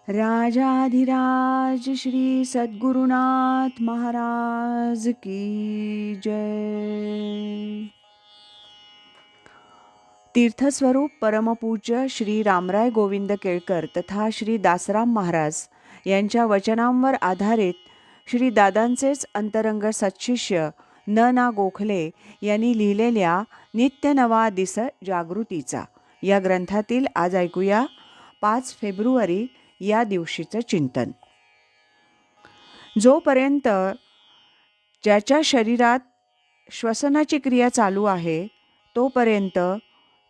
राजाधिराज श्री सद्गुरुनाथ महाराज की जय। तीर्थस्वरूप परमपूज्य श्री रामराय गोविंद केळकर तथा श्री दासराम महाराज यांच्या वचनांवर आधारित श्री दादांचेच अंतरंग सत्शिष्य न गोखले यांनी लिहिलेल्या नित्य नवा दिस जागृतीचा या ग्रंथातील आज ऐकूया 5 फेब्रुवारी या दिवशीचं चिंतन. जोपर्यंत ज्याच्या शरीरात श्वसनाची क्रिया चालू आहे तोपर्यंत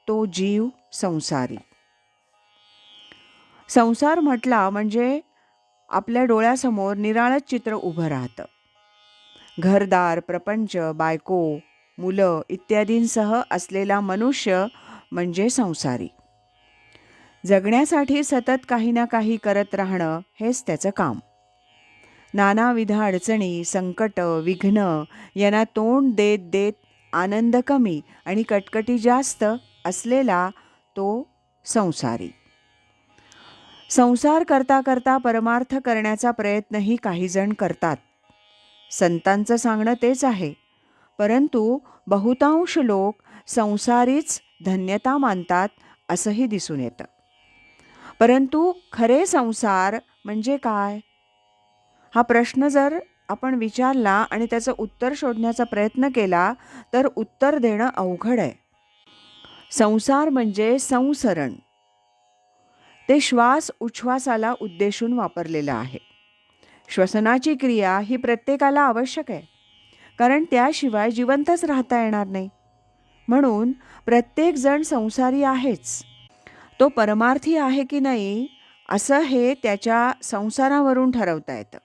तो जीव संसारी. संसार म्हटला म्हणजे आपल्या डोळ्यासमोर निराळच चित्र उभं राहतं. घरदार, प्रपंच, बायको, मुलं इत्यादींसह असलेला मनुष्य म्हणजे संसारी. जगण्यासाठी सतत काही ना काही करत राहणं हेच त्याचं काम. नानाविध अडचणी, संकट, विघ्न यांना तोंड देत देत आनंद कमी आणि कटकटी जास्त असलेला तो संसारी. संसार करता करता परमार्थ करण्याचा प्रयत्नही काही जण करतात. संतांचं सांगणं तेच आहे. परंतु बहुतांश लोक संसारीच धन्यता मानतात असंही दिसून येतं. परंतु खरे संसार म्हणजे काय हा प्रश्न जर आपण विचारला आणि त्याचं उत्तर शोधण्याचा प्रयत्न केला तर उत्तर देणं अवघड आहे. संसार म्हणजे संसरण. ते श्वास उच्छ्वासाला उद्देशून वापरलेलं आहे. श्वसनाची क्रिया ही प्रत्येकाला आवश्यक आहे, कारण त्याशिवाय जिवंतच राहता येणार नाही. म्हणून प्रत्येकजण संसारी आहेच. तो परमार्थी आहे की नाही असं हे त्याच्या संसारावरून ठरवता येतं.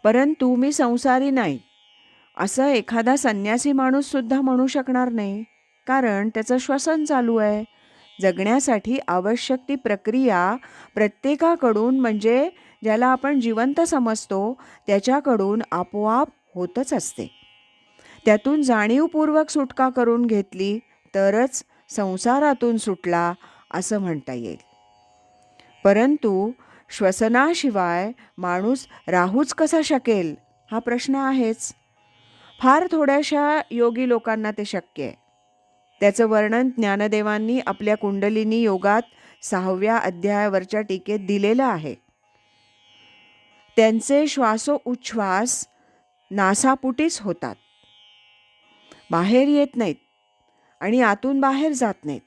परंतु मी संसारी नाही असं एखादा संन्यासी माणूससुद्धा म्हणू शकणार नाही, कारण त्याचं श्वसन चालू आहे. जगण्यासाठी आवश्यक ती प्रक्रिया प्रत्येकाकडून म्हणजे ज्याला आपण जिवंत समजतो त्याच्याकडून आपोआप होतच असते. त्यातून जाणीवपूर्वक सुटका करून घेतली तरच संसारातून सुटला असं म्हणता येईल. परंतु श्वसनाशिवाय माणूस राहूच कसा शकेल हा प्रश्न आहेच. फार थोड्याशा योगी लोकांना ते शक्य आहे. त्याचं वर्णन ज्ञानदेवांनी आपल्या कुंडलिनी योगात 6व्या अध्यायावरच्या टीकेत दिलेलं आहे. त्यांचे श्वासोच्छ्वास नासापुटीच होतात, बाहेर येत नाहीत आणि आतून बाहेर जात नाहीत.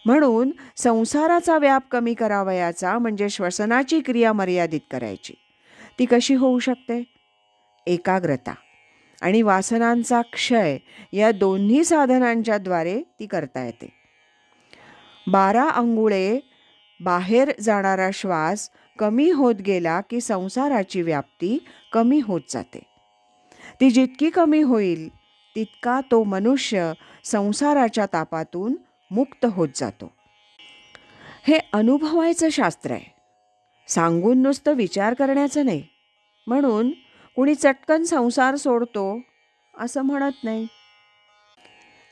म्हणून संसाराचा व्याप कमी करावयाचा म्हणजे श्वसनाची क्रिया मर्यादित करायची. ती कशी होऊ शकते? एकाग्रता आणि वासनांचा क्षय या दोन्ही साधनांच्या द्वारे ती करता येते. 12 अंगुळे बाहेर जाणारा श्वास कमी होत गेला की संसाराची व्याप्ती कमी होत जाते. ती जितकी कमी होईल तितका तो मनुष्य संसाराच्या तापातून मुक्त होत जातो. हे अनुभवायचं शास्त्र आहे, सांगून नुसतं विचार करण्याचं नाही. म्हणून कुणी चटकन संसार सोडतो असं म्हणत नाही.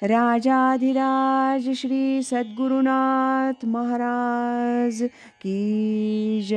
राजाधिराज श्री सद्गुरुनाथ महाराज की जय.